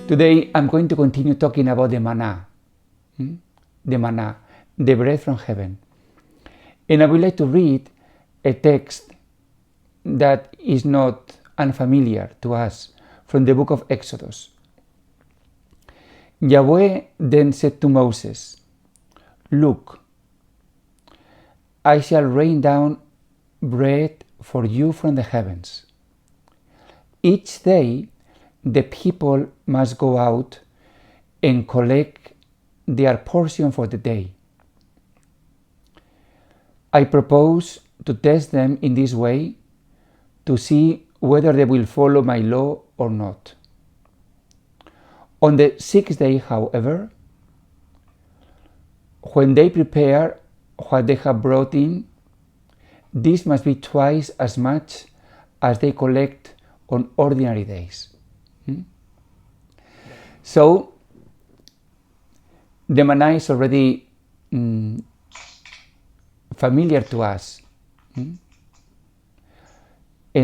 Today I'm going to continue talking about the manna, the manna, the bread from heaven. And I would like to read a text that is not unfamiliar to us from the book of Exodus. Yahweh then said to Moses, "Look, I shall rain down bread for you from the heavens. Each day the people must go out and collect their portion for the day. I propose to test them in this way to see whether they will follow my law or not. On the sixth day, however, when they prepare what they have brought in, this must be twice as much as they collect on ordinary days." So, the manna is already familiar to us. And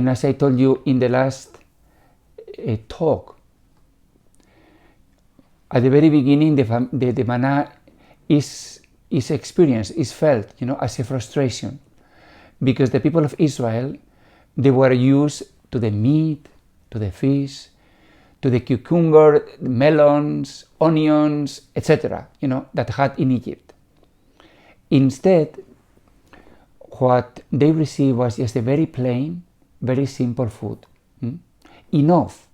as I told you in the last talk, at the very beginning, the manna is experienced, is felt, as a frustration, because the people of Israel, they were used to the meat, to the fish, to the cucumber, melons, onions, etc., that had in Egypt. Instead, what they received was just a very plain, very simple food, enough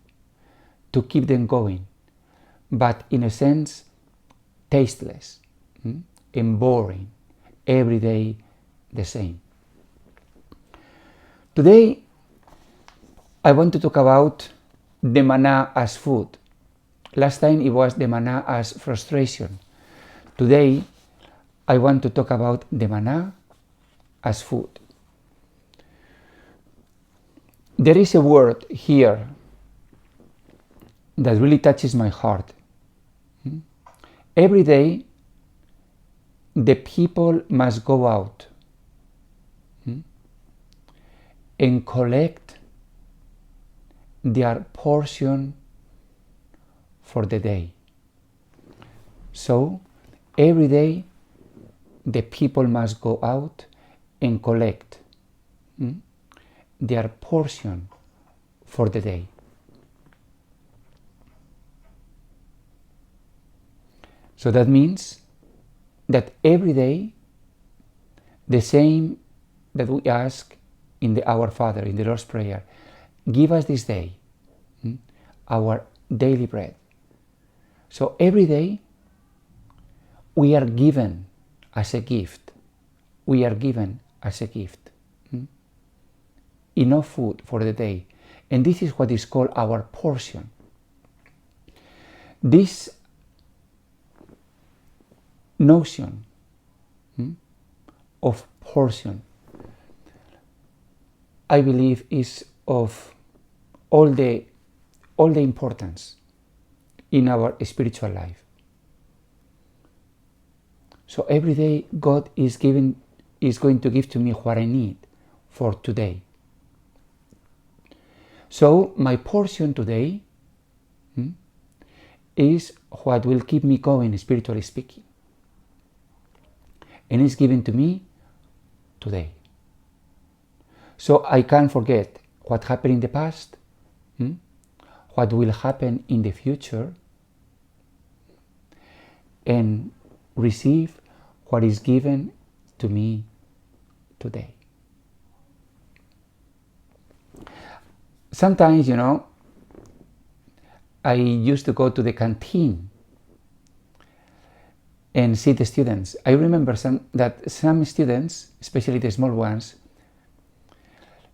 to keep them going, but in a sense, tasteless and boring, every day the same. Today, I want to talk about the manna as food. Last time it was the manna as frustration. Today, I want to talk about the manna as food. There is a word here that really touches my heart. Every day, the people must go out and collect their portion for the day. So, every day, the people must go out and collect their portion for the day. So that means that every day, the same that we ask in the Our Father, in the Lord's Prayer, give us this day our daily bread. So every day, we are given as a gift. We are given as a gift enough food for the day. And this is what is called our portion. This notion of portion, I believe, is of all the importance in our spiritual life. So every day God is going to give to me what I need for today. So my portion today is what will keep me going, spiritually speaking. And it's given to me today. So I can't forget what happened in the past, what will happen in the future, and receive what is given to me today. Sometimes, I used to go to the canteen and see the students. I remember some students, especially the small ones,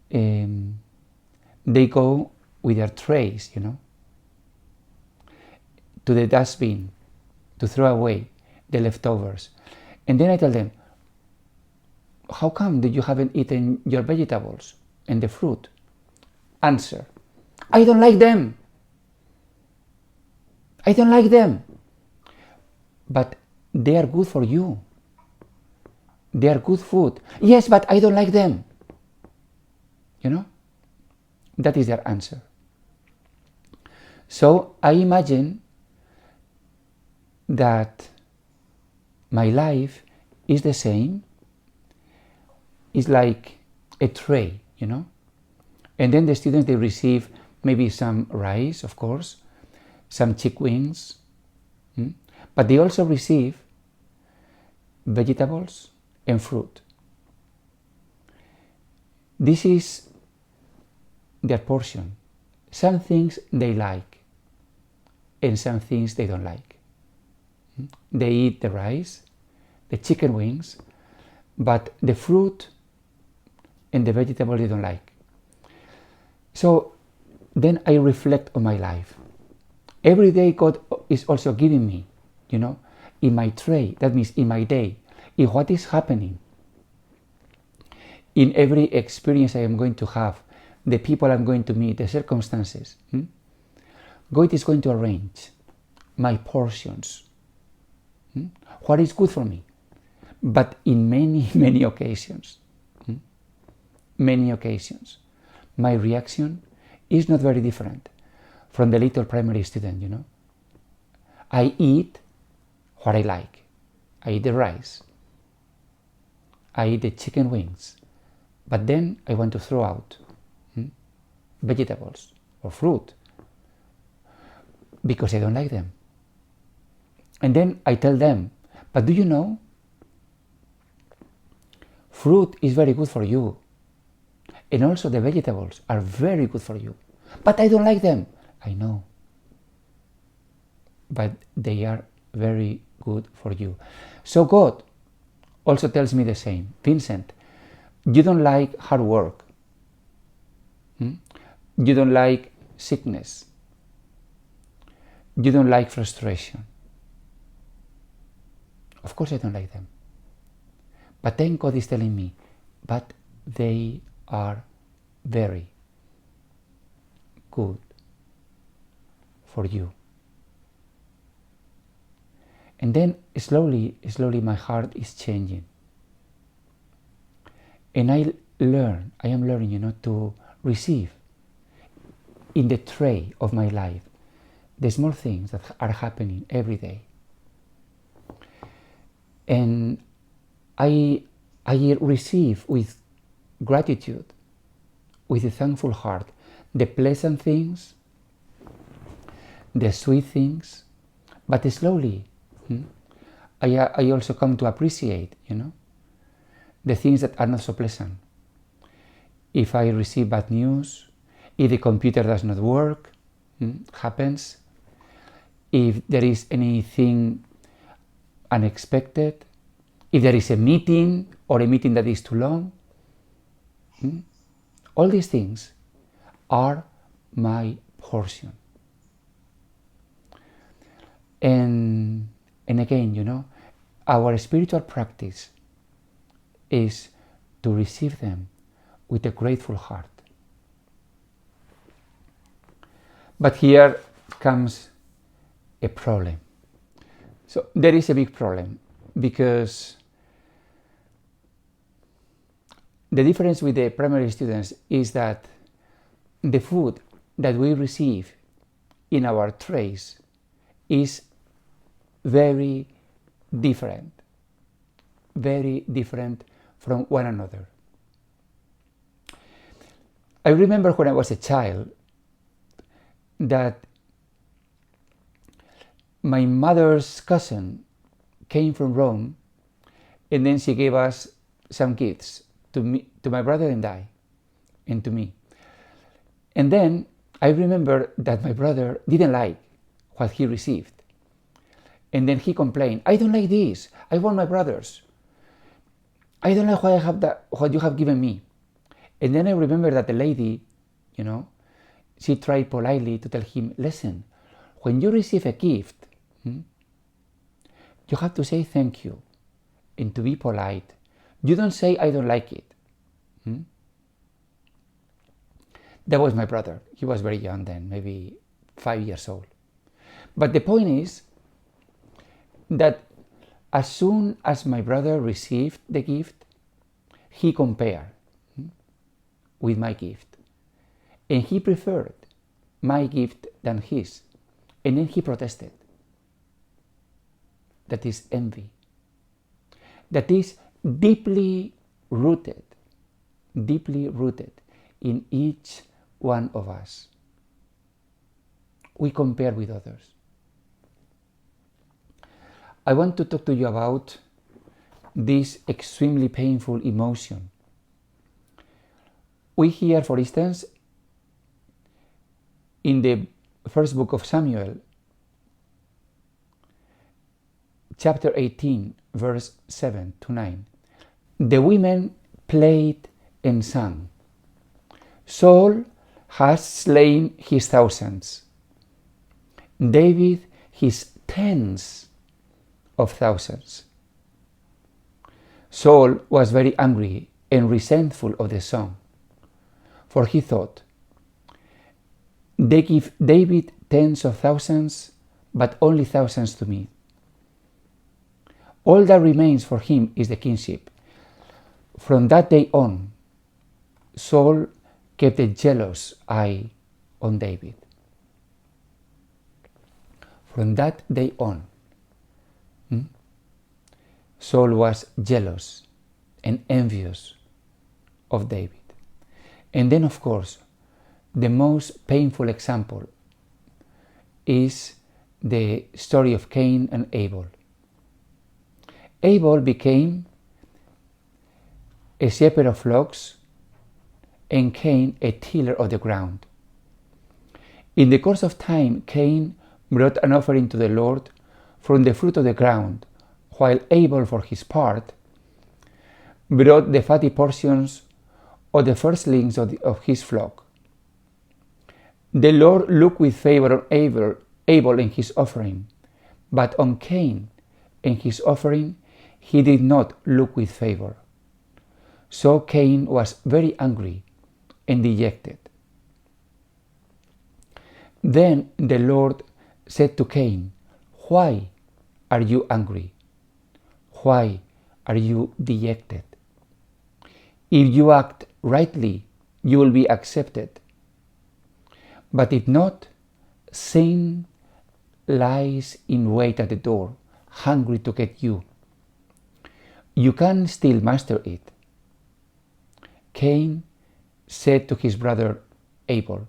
they go with their trays, to the dustbin to throw away the leftovers. And then I tell them, how come that you haven't eaten your vegetables and the fruit? Answer, I don't like them. I don't like them. But they are good for you. They are good food. Yes, but I don't like them. That is their answer. So I imagine that my life is the same. It's like a tray, and then the students, they receive maybe some rice, of course, some chick wings, but they also receive vegetables and fruit. This is their portion. Some things they like and some things they don't like. They eat the rice, the chicken wings, but the fruit and the vegetable they don't like. So then I reflect on my life. Every day God is also giving me, in my tray, that means in my day, in what is happening, in every experience I am going to have, the people I'm going to meet, the circumstances. God is going to arrange my portions, what is good for me. But in many, many occasions, my reaction is not very different from the little primary student, I eat what I like. I eat the rice. I eat the chicken wings. But then I want to throw out vegetables or fruit because I don't like them. And then I tell them, but do you know, fruit is very good for you. And also the vegetables are very good for you. But I don't like them. I know. But they are very good for you. So God also tells me the same. Vincent, you don't like hard work. You don't like sickness. You don't like frustration. Of course I don't like them. But then God is telling me, but they are very good for you. And then slowly my heart is changing. And I am learning, to receive in the tray of my life the small things that are happening every day. And I receive with gratitude, with a thankful heart, the pleasant things, the sweet things, but slowly I also come to appreciate, the things that are not so pleasant. If I receive bad news, if the computer does not work, happens, if there is anything unexpected, if there is a meeting or a meeting that is too long, all these things are my portion. And again, our spiritual practice is to receive them with a grateful heart. But here comes a problem. So there is a big problem, because the difference with the primary students is that the food that we receive in our trays is very different from one another. I remember when I was a child that my mother's cousin came from Rome, and then she gave us some gifts to my brother and I, and to me. And then I remember that my brother didn't like what he received. And then he complained, I don't like this, I want my brother's. I don't like what you have given me. And then I remember that the lady, she tried politely to tell him, listen, when you receive a gift, you have to say thank you and to be polite. You don't say I don't like it. That was my brother. He was very young then, maybe 5 years old. But the point is that as soon as my brother received the gift, he compared with my gift. And he preferred my gift than his. And then he protested. that is envy, that is deeply rooted in each one of us. We compare with others. I want to talk to you about this extremely painful emotion. We hear, for instance, in the first book of Samuel, chapter 18, verse 7 to 9, the women played and sang. Saul has slain his thousands, David his tens of thousands. Saul was very angry and resentful of the song, for he thought, they give David tens of thousands, but only thousands to me. All that remains for him is the kingship. From that day on, Saul kept a jealous eye on David. From that day on, Saul was jealous and envious of David. And then, of course, the most painful example is the story of Cain and Abel. Abel became a shepherd of flocks and Cain a tiller of the ground. In the course of time, Cain brought an offering to the Lord from the fruit of the ground, while Abel, for his part, brought the fatty portions of the firstlings of his flock. The Lord looked with favor on Abel and his offering, but on Cain and his offering he did not look with favor. So Cain was very angry and dejected. Then the Lord said to Cain, "Why are you angry? Why are you dejected? If you act rightly, you will be accepted. But if not, sin lies in wait at the door, hungry to get you. You can still master it." Cain said to his brother Abel,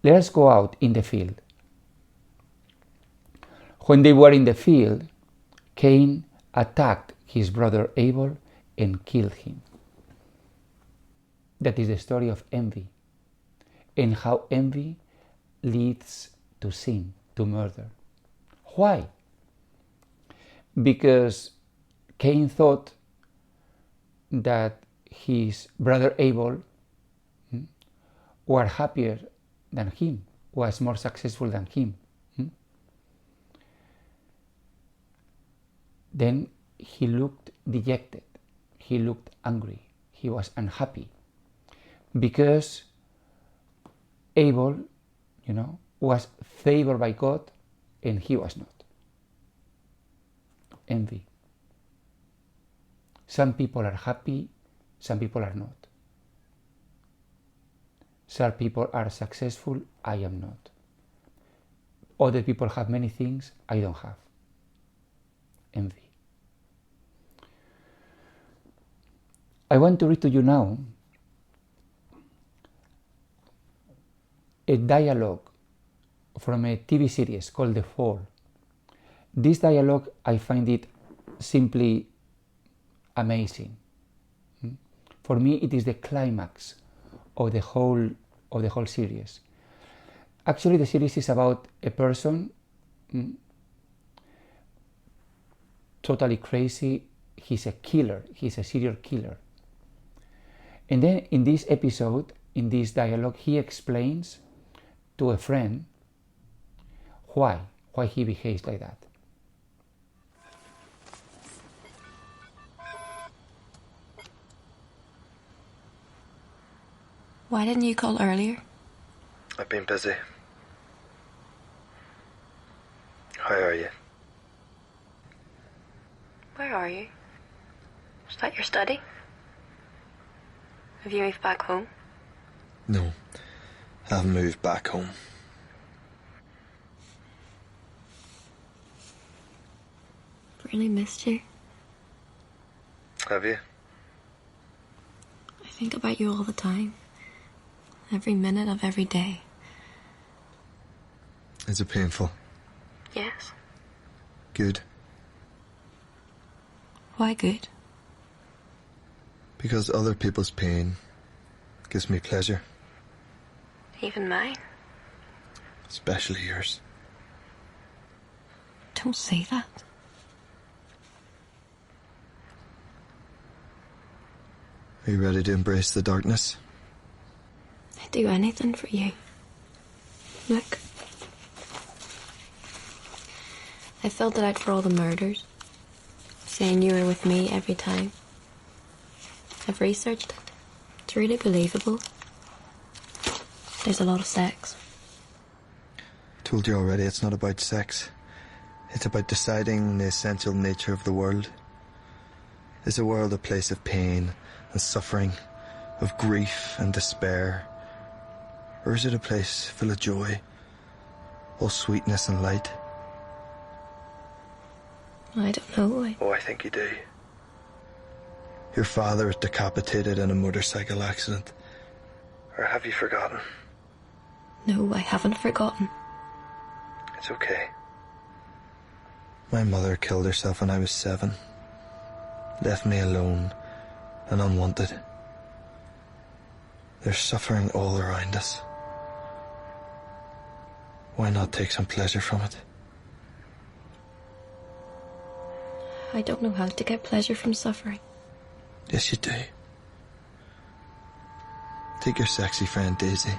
"Let us go out in the field." When they were in the field, Cain attacked his brother Abel and killed him. That is the story of envy, and how envy leads to sin, to murder. Why? Because Cain thought that his brother Abel was happier than him, was more successful than him. Then he looked dejected, he looked angry, he was unhappy, because Abel, was favored by God and he was not. Envy. Some people are happy, some people are not. Some people are successful, I am not. Other people have many things I don't have. Envy. I want to read to you now a dialogue from a TV series called The Fall. This dialogue, I find it simply amazing. For me, it is the climax of the whole series. Actually, the series is about a person totally crazy. He's a killer. He's a serial killer. And then in this episode, in this dialogue, he explains to a friend why he behaves like that. Why didn't you call earlier? I've been busy. How are you? Where are you? Is that your study? Have you moved back home? No, I haven't moved back home. really missed you. Have you? I think about you all the time. Every minute of every day. Is it painful? Yes. Good. Why good? Because other people's pain gives me pleasure. Even mine? Especially yours. Don't say that. Are you ready to embrace the darkness? I'd do anything for you. Look. I filled it out for all the murders, saying you were with me every time. I've researched it. It's really believable. There's a lot of sex. I told you already, it's not about sex. It's about deciding the essential nature of the world. Is the world a place of pain and suffering, of grief and despair? Or is it a place full of joy, all sweetness and light? I don't know. Oh, I think you do. Your father was decapitated in a motorcycle accident. Or have you forgotten? No, I haven't forgotten. It's okay. My mother killed herself when I was 7. Left me alone and unwanted. There's suffering all around us. Why not take some pleasure from it? I don't know how to get pleasure from suffering. Yes, you do. Take your sexy friend Daisy.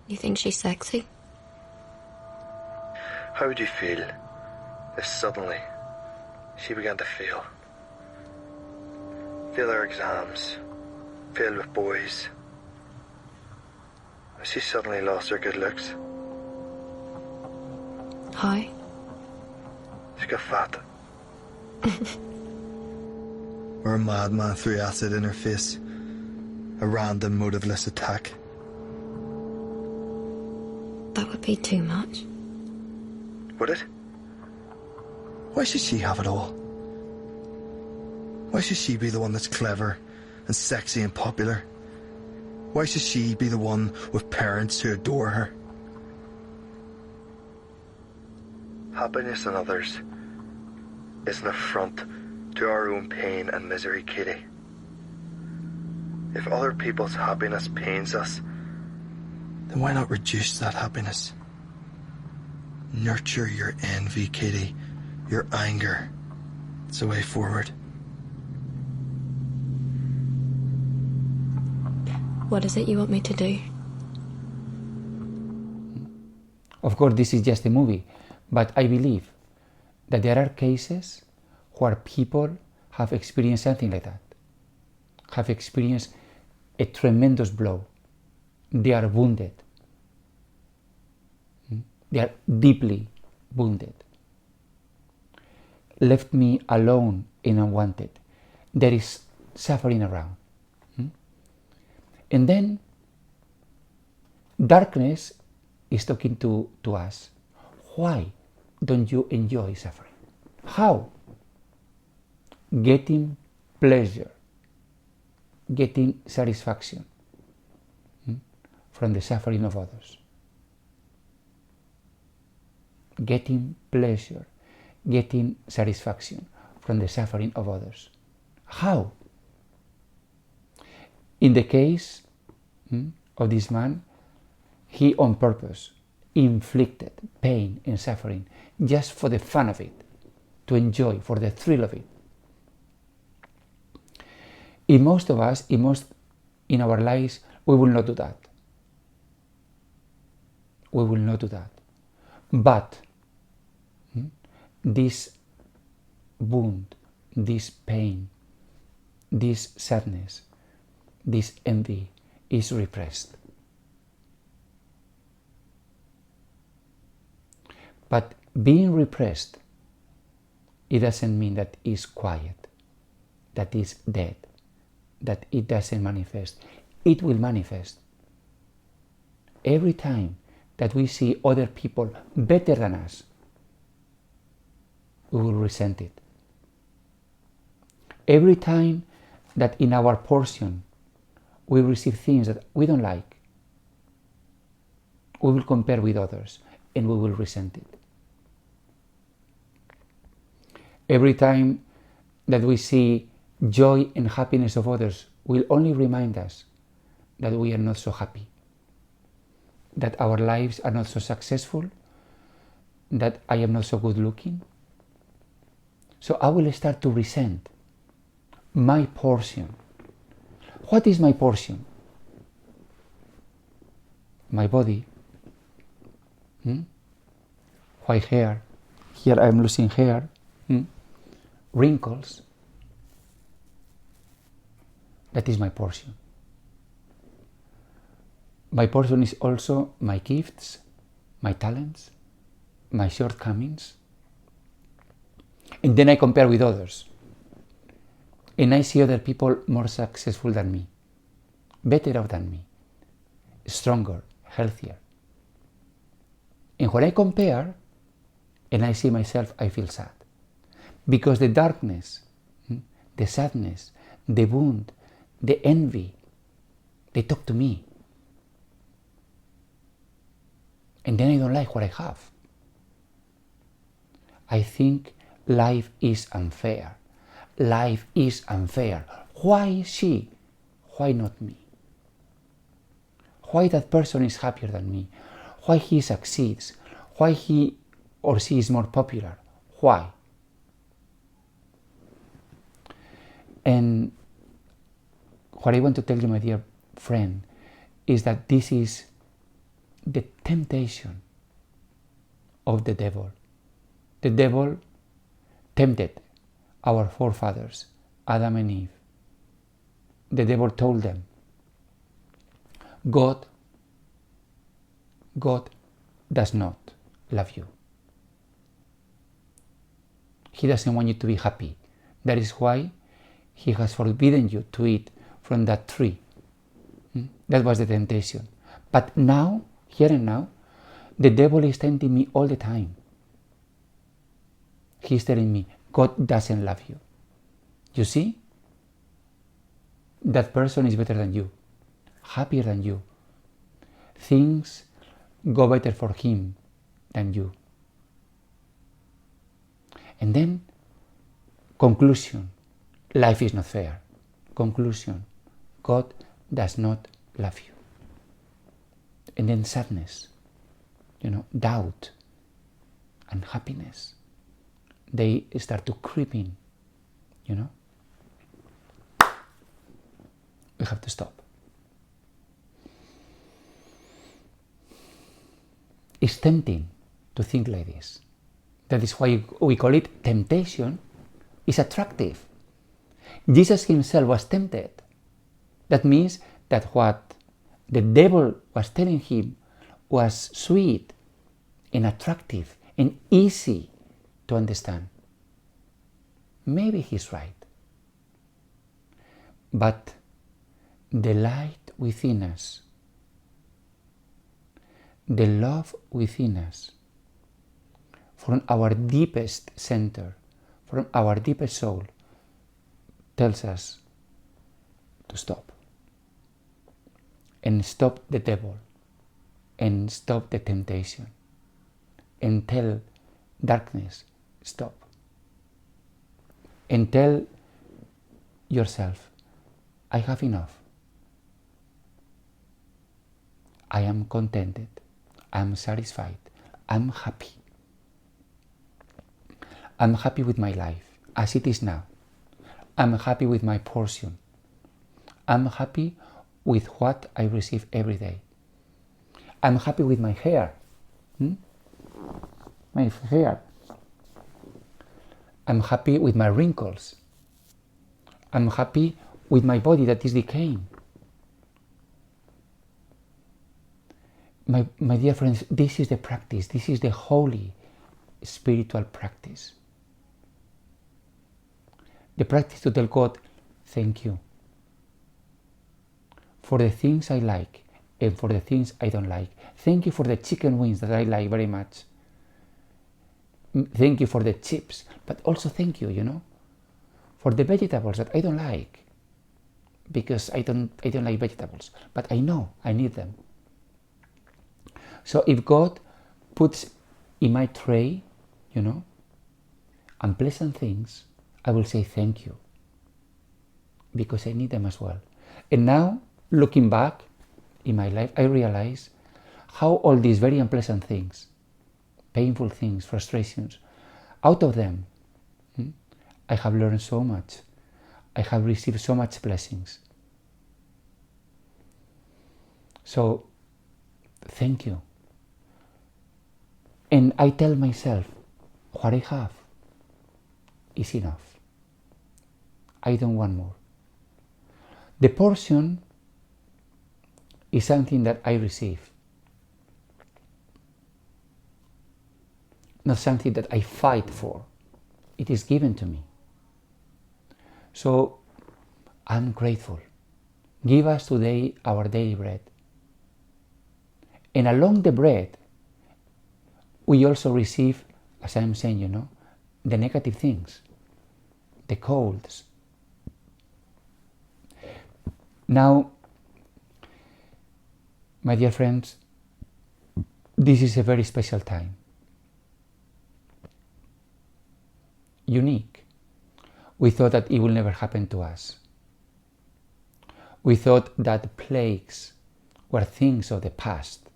You think she's sexy? How would you feel if suddenly she began to fail? Fail her exams, failed with boys. She suddenly lost her good looks. How? She got fat. Or a madman threw acid in her face. A random, motiveless attack. That would be too much. Would it? Why should she have it all? Why should she be the one that's clever and sexy and popular? Why should she be the one with parents who adore her? Happiness in others is an affront to our own pain and misery, Katie. If other people's happiness pains us, then why not reduce that happiness? Nurture your envy, Katie, your anger. It's the way forward. What is it you want me to do? Of course, this is just a movie, but I believe that there are cases where people have experienced something like that, have experienced a tremendous blow. They are wounded. They are deeply wounded. Left me alone and unwanted. There is suffering around. And then darkness is talking to us. Why don't you enjoy suffering? How? Getting pleasure, getting satisfaction from the suffering of others. Getting pleasure, getting satisfaction from the suffering of others. How? In the case of this man, he on purpose inflicted pain and suffering just for the fun of it, to enjoy, for the thrill of it. In most of us, in our lives, we will not do that. We will not do that. But this wound, this pain, this sadness, this envy is repressed. But being repressed, it doesn't mean that it's quiet, that it's dead, that it doesn't manifest. It will manifest. Every time that we see other people better than us, we will resent it. Every time that in our portion we receive things that we don't like, we will compare with others and we will resent it. Every time that we see joy and happiness of others will only remind us that we are not so happy, that our lives are not so successful, that I am not so good looking. So I will start to resent my portion. What is my portion? My body. White hair. Here I am losing hair. Wrinkles. That is my portion. My portion is also my gifts, my talents, my shortcomings. And then I compare with others. And I see other people more successful than me, better off than me, stronger, healthier. And when I compare and I see myself, I feel sad. Because the darkness, the sadness, the wound, the envy, they talk to me. And then I don't like what I have. I think life is unfair. Life is unfair. Why she? Why not me? Why that person is happier than me? Why he succeeds? Why he or she is more popular? Why? And what I want to tell you, my dear friend, is that this is the temptation of the devil. The devil tempted our forefathers, Adam and Eve. The devil told them, God does not love you. He doesn't want you to be happy. That is why he has forbidden you to eat from that tree. That was the temptation. But now, here and now, the devil is tempting me all the time. He's telling me, God doesn't love you. You see? That person is better than you, happier than you. Things go better for him than you. And then, conclusion, life is not fair. Conclusion, God does not love you. And then sadness, doubt, unhappiness. They start to creep in, We have to stop. It's tempting to think like this. That is why we call it temptation. It's attractive. Jesus himself was tempted. That means that what the devil was telling him was sweet and attractive and easy to understand. Maybe he's right. But the light within us, the love within us, from our deepest center, from our deepest soul, tells us to stop. And stop the devil. And stop the temptation. And tell darkness, stop. And tell yourself, I have enough. I am contented. I am satisfied. I'm happy. I'm happy with my life as it is now. I'm happy with my portion. I'm happy with what I receive every day. I'm happy with my hair. My hair. I'm happy with my wrinkles. I'm happy with my body that is decaying. My dear friends, this is the practice. This is the holy spiritual practice. The practice to tell God, thank you for the things I like and for the things I don't like. Thank you for the chicken wings that I like very much. thank you for the chips, but also thank you, for the vegetables that I don't like, because I don't like vegetables, but I know I need them. So if God puts in my tray, unpleasant things, I will say thank you, because I need them as well. And now, looking back in my life, I realize how all these very unpleasant things, painful things, frustrations, out of them, I have learned so much. I have received so much blessings. So, thank you. And I tell myself, what I have is enough. I don't want more. The portion is something that I receive, not something that I fight for. It is given to me. So I'm grateful. Give us today our daily bread. And along the bread, we also receive, as I'm saying, the negative things, the colds. Now, my dear friends, this is a very special time. Unique. We thought that it will never happen to us. We thought that plagues were things of the past.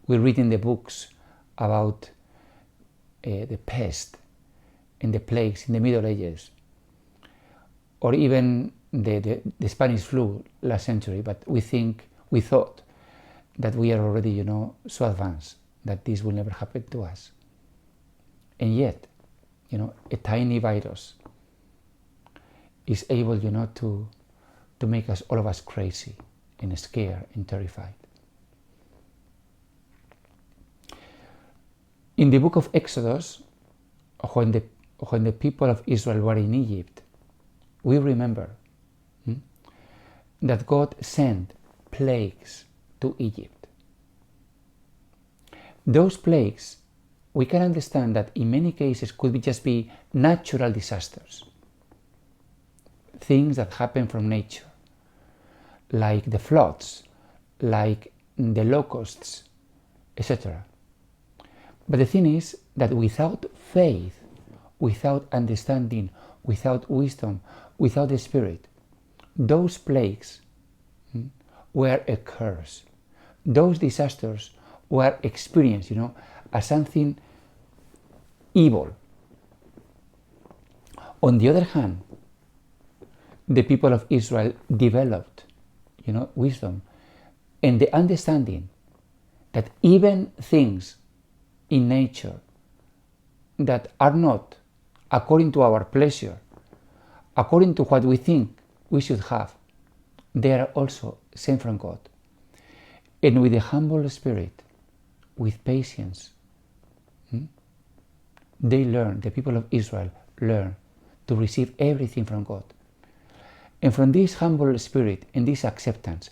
We read in the books about the pest and the plagues in the Middle Ages, or even the Spanish flu last century, but we thought that we are already, so advanced that this will never happen to us. And yet, a tiny virus is able, to make us, all of us, crazy and scared and terrified. In the book of Exodus, when the people of Israel were in Egypt, we remember that God sent plagues to Egypt. Those plagues, we can understand that in many cases could just be natural disasters, things that happen from nature, like the floods, like the locusts, etc. But the thing is that without faith, without understanding, without wisdom, without the Spirit, those plagues were a curse. Those disasters were experienced, as something evil. On the other hand, the people of Israel developed, wisdom and the understanding that even things in nature that are not according to our pleasure, according to what we think we should have, they are also sent from God. And with a humble spirit, with patience, the people of Israel learn to receive everything from God. And from this humble spirit and this acceptance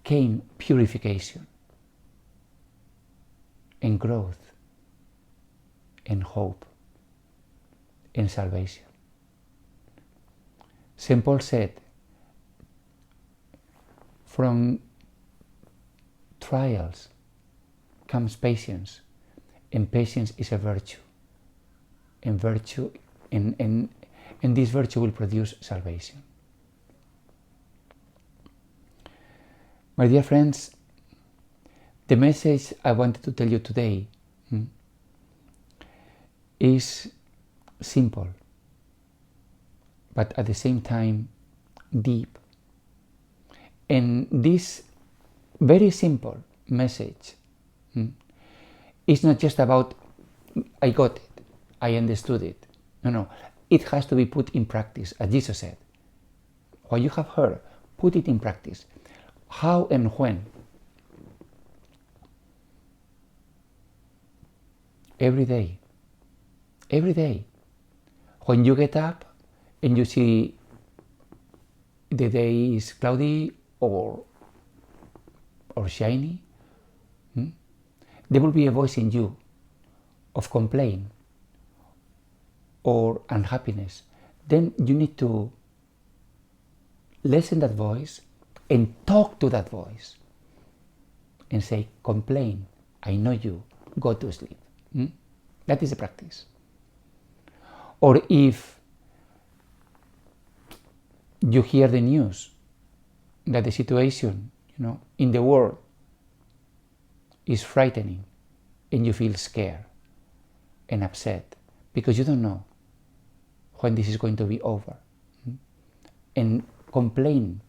came purification and growth and hope and salvation. St. Paul said, from trials comes patience, and patience is a virtue. And virtue and this virtue will produce salvation. My dear friends, the message I wanted to tell you today is simple, but at the same time deep. And this very simple message is not just about, I got it, I understood it. No, it has to be put in practice, as Jesus said. What you have heard, put it in practice. How and when? Every day. Every day. When you get up and you see the day is cloudy or shiny, there will be a voice in you of complaint or unhappiness, then you need to listen to that voice and talk to that voice and say, complain, I know you, go to sleep. That is a practice. Or if you hear the news that the situation, in the world is frightening and you feel scared and upset because you don't know when this is going to be over. And complain,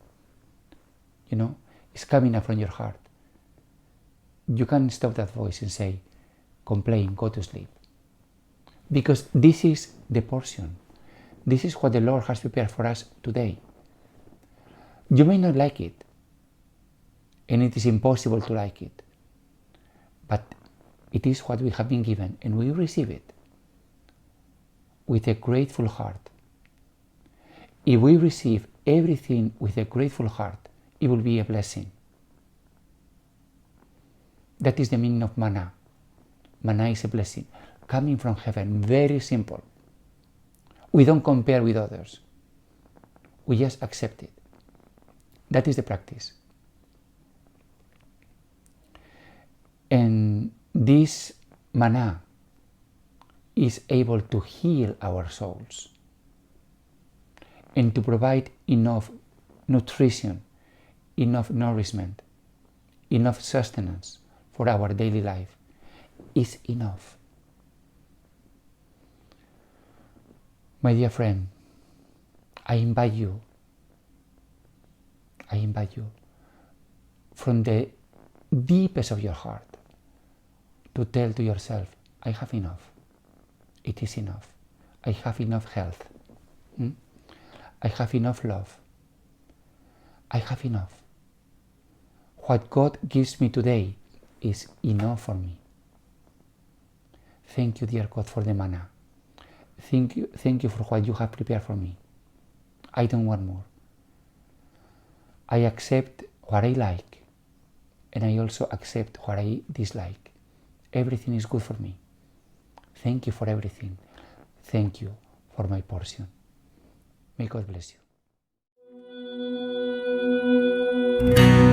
is coming up from your heart. You can stop that voice and say, complain, go to sleep. Because this is the portion. This is what the Lord has prepared for us today. You may not like it, and it is impossible to like it, but it is what we have been given, and we receive it with a grateful heart. If we receive everything with a grateful heart, it will be a blessing. That is the meaning of manna. Manna is a blessing coming from heaven, very simple. We don't compare with others. We just accept it. That is the practice. And this manna is able to heal our souls and to provide enough nutrition, enough nourishment, enough sustenance for our daily life. Is enough. My dear friend, I invite you from the deepest of your heart to tell to yourself, I have enough. It is enough. I have enough health. I have enough love. I have enough. What God gives me today is enough for me. Thank you, dear God, for the manna. Thank you for what you have prepared for me. I don't want more. I accept what I like, and I also accept what I dislike. Everything is good for me. Thank you for everything. Thank you for my portion. May God bless you.